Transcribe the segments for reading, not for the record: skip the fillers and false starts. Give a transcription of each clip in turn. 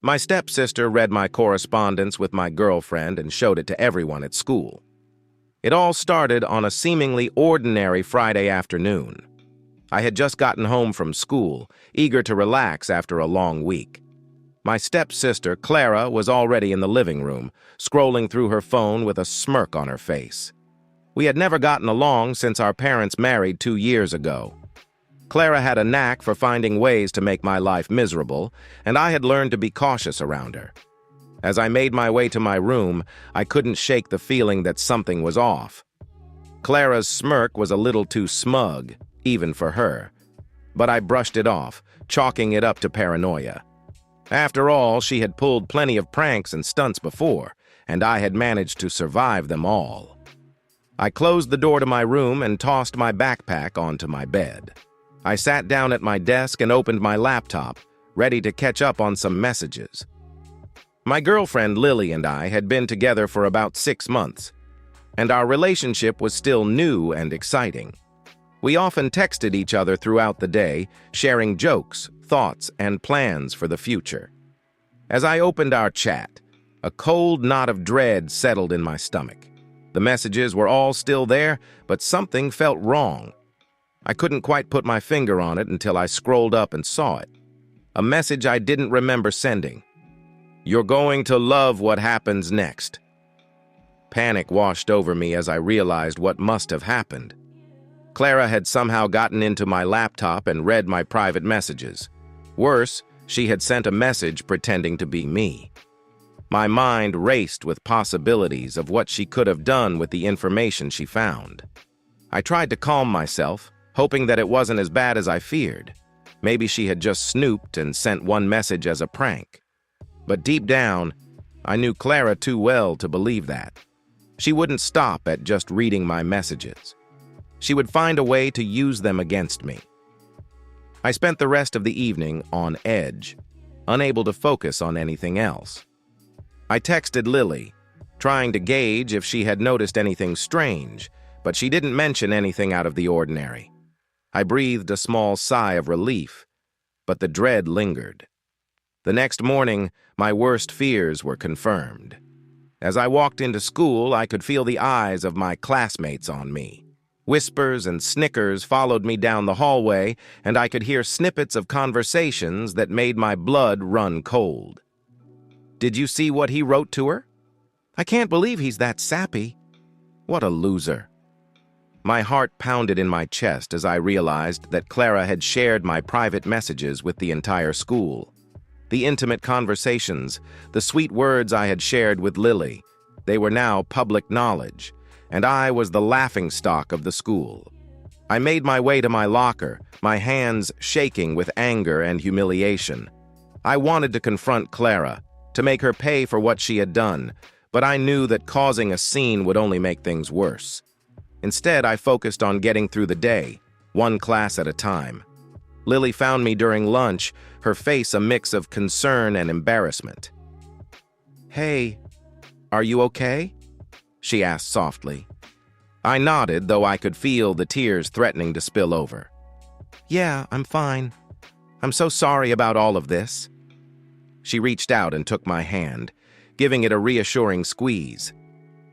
My stepsister read my correspondence with my girlfriend and showed it to everyone at school. It all started on a seemingly ordinary Friday afternoon. I had just gotten home from school, eager to relax after a long week. My stepsister, Clara, was already in the living room, scrolling through her phone with a smirk on her face. We had never gotten along since our parents married 2 years ago. Clara had a knack for finding ways to make my life miserable, and I had learned to be cautious around her. As I made my way to my room, I couldn't shake the feeling that something was off. Clara's smirk was a little too smug, even for her. But I brushed it off, chalking it up to paranoia. After all, she had pulled plenty of pranks and stunts before, and I had managed to survive them all. I closed the door to my room and tossed my backpack onto my bed. I sat down at my desk and opened my laptop, ready to catch up on some messages. My girlfriend Lily and I had been together for about 6 months, and our relationship was still new and exciting. We often texted each other throughout the day, sharing jokes, thoughts, and plans for the future. As I opened our chat, a cold knot of dread settled in my stomach. The messages were all still there, but something felt wrong. I couldn't quite put my finger on it until I scrolled up and saw it. A message I didn't remember sending. "You're going to love what happens next." Panic washed over me as I realized what must have happened. Clara had somehow gotten into my laptop and read my private messages. Worse, she had sent a message pretending to be me. My mind raced with possibilities of what she could have done with the information she found. I tried to calm myself, hoping that it wasn't as bad as I feared. Maybe she had just snooped and sent one message as a prank. But deep down, I knew Clara too well to believe that. She wouldn't stop at just reading my messages. She would find a way to use them against me. I spent the rest of the evening on edge, unable to focus on anything else. I texted Lily, trying to gauge if she had noticed anything strange, but she didn't mention anything out of the ordinary. I breathed a small sigh of relief, but the dread lingered. The next morning, my worst fears were confirmed. As I walked into school, I could feel the eyes of my classmates on me. Whispers and snickers followed me down the hallway, and I could hear snippets of conversations that made my blood run cold. "Did you see what he wrote to her? I can't believe he's that sappy. What a loser." My heart pounded in my chest as I realized that Clara had shared my private messages with the entire school. The intimate conversations, the sweet words I had shared with Lily, they were now public knowledge, and I was the laughingstock of the school. I made my way to my locker, my hands shaking with anger and humiliation. I wanted to confront Clara, to make her pay for what she had done, but I knew that causing a scene would only make things worse. Instead, I focused on getting through the day, one class at a time. Lily found me during lunch, her face a mix of concern and embarrassment. "Hey, are you okay?" she asked softly. I nodded, though I could feel the tears threatening to spill over. "Yeah, I'm fine. I'm so sorry about all of this." She reached out and took my hand, giving it a reassuring squeeze.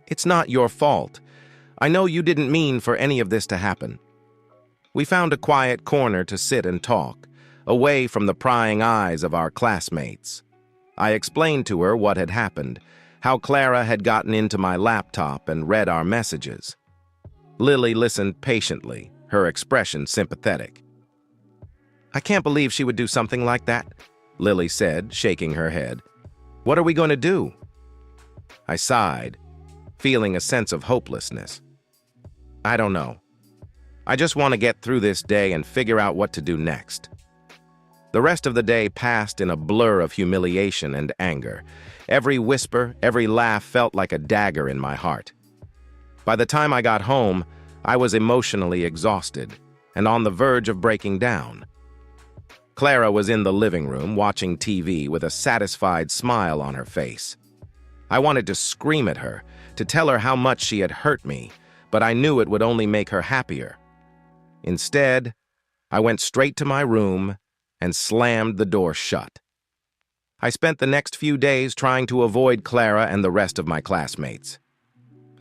"It's not your fault. I know you didn't mean for any of this to happen." We found a quiet corner to sit and talk, away from the prying eyes of our classmates. I explained to her what had happened, how Clara had gotten into my laptop and read our messages. Lily listened patiently, her expression sympathetic. "I can't believe she would do something like that," Lily said, shaking her head. "What are we going to do?" I sighed, feeling a sense of hopelessness. "I don't know. I just want to get through this day and figure out what to do next." The rest of the day passed in a blur of humiliation and anger. Every whisper, every laugh felt like a dagger in my heart. By the time I got home, I was emotionally exhausted and on the verge of breaking down. Clara was in the living room watching TV with a satisfied smile on her face. I wanted to scream at her, to tell her how much she had hurt me, but I knew it would only make her happier. Instead, I went straight to my room and slammed the door shut. I spent the next few days trying to avoid Clara and the rest of my classmates.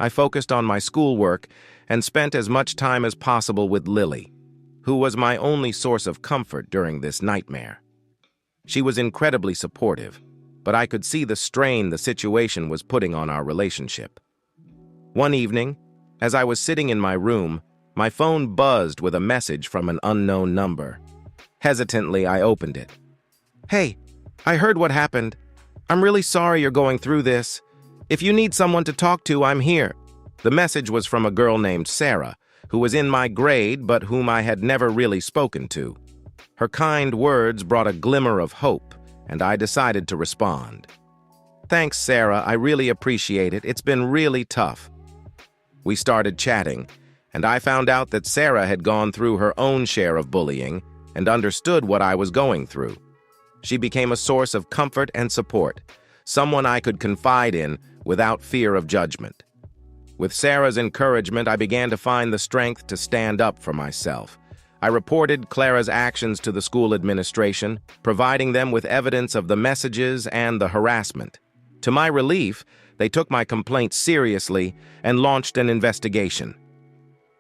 I focused on my schoolwork and spent as much time as possible with Lily, who was my only source of comfort during this nightmare. She was incredibly supportive, but I could see the strain the situation was putting on our relationship. One evening, as I was sitting in my room, my phone buzzed with a message from an unknown number. Hesitantly, I opened it. "Hey, I heard what happened. I'm really sorry you're going through this. If you need someone to talk to, I'm here." The message was from a girl named Sarah, who was in my grade but whom I had never really spoken to. Her kind words brought a glimmer of hope, and I decided to respond. "Thanks, Sarah. I really appreciate it. It's been really tough." We started chatting, and I found out that Sarah had gone through her own share of bullying and understood what I was going through. She became a source of comfort and support, someone I could confide in without fear of judgment. With Sarah's encouragement, I began to find the strength to stand up for myself. I reported Clara's actions to the school administration, providing them with evidence of the messages and the harassment. To my relief, they took my complaint seriously and launched an investigation.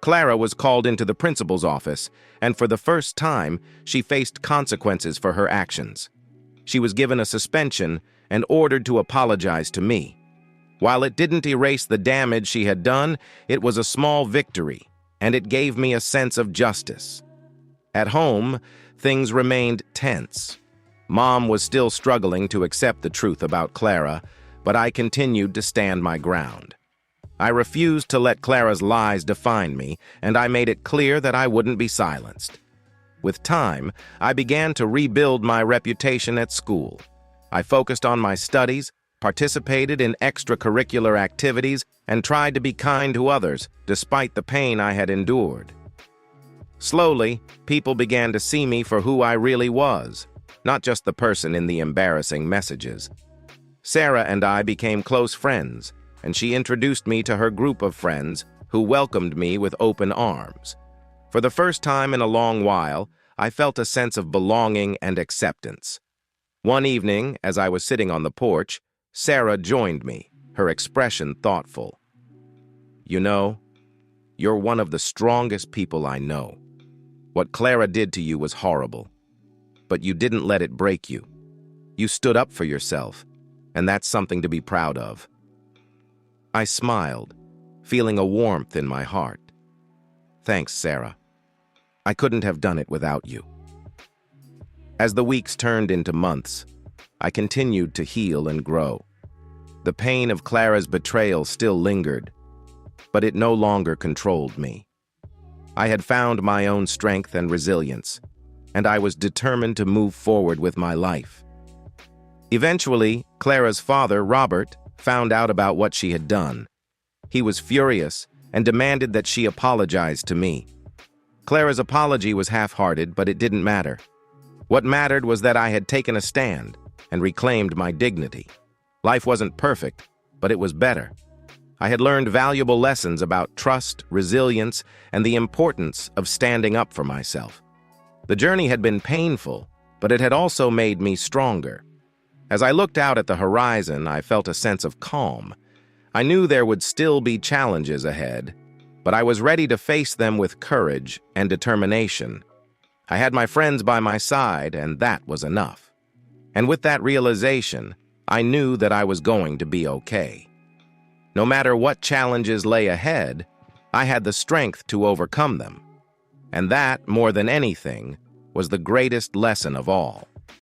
Clara was called into the principal's office, and for the first time, she faced consequences for her actions. She was given a suspension and ordered to apologize to me. While it didn't erase the damage she had done, it was a small victory, and it gave me a sense of justice. At home, things remained tense. Mom was still struggling to accept the truth about Clara, but I continued to stand my ground. I refused to let Clara's lies define me, and I made it clear that I wouldn't be silenced. With time, I began to rebuild my reputation at school. I focused on my studies, participated in extracurricular activities, and tried to be kind to others, despite the pain I had endured. Slowly, people began to see me for who I really was, not just the person in the embarrassing messages. Sarah and I became close friends, and she introduced me to her group of friends who welcomed me with open arms. For the first time in a long while, I felt a sense of belonging and acceptance. One evening, as I was sitting on the porch, Sarah joined me, her expression thoughtful. "You know, you're one of the strongest people I know. What Clara did to you was horrible, but you didn't let it break you. You stood up for yourself, and that's something to be proud of." I smiled, feeling a warmth in my heart. "Thanks, Sarah. I couldn't have done it without you." As the weeks turned into months, I continued to heal and grow. The pain of Clara's betrayal still lingered, but it no longer controlled me. I had found my own strength and resilience, and I was determined to move forward with my life. Eventually, Clara's father, Robert, found out about what she had done. He was furious and demanded that she apologize to me. Clara's apology was half-hearted, but it didn't matter. What mattered was that I had taken a stand and reclaimed my dignity. Life wasn't perfect, but it was better. I had learned valuable lessons about trust, resilience, and the importance of standing up for myself. The journey had been painful, but it had also made me stronger. As I looked out at the horizon, I felt a sense of calm. I knew there would still be challenges ahead, but I was ready to face them with courage and determination. I had my friends by my side, and that was enough. And with that realization, I knew that I was going to be okay. No matter what challenges lay ahead, I had the strength to overcome them. And that, more than anything, was the greatest lesson of all.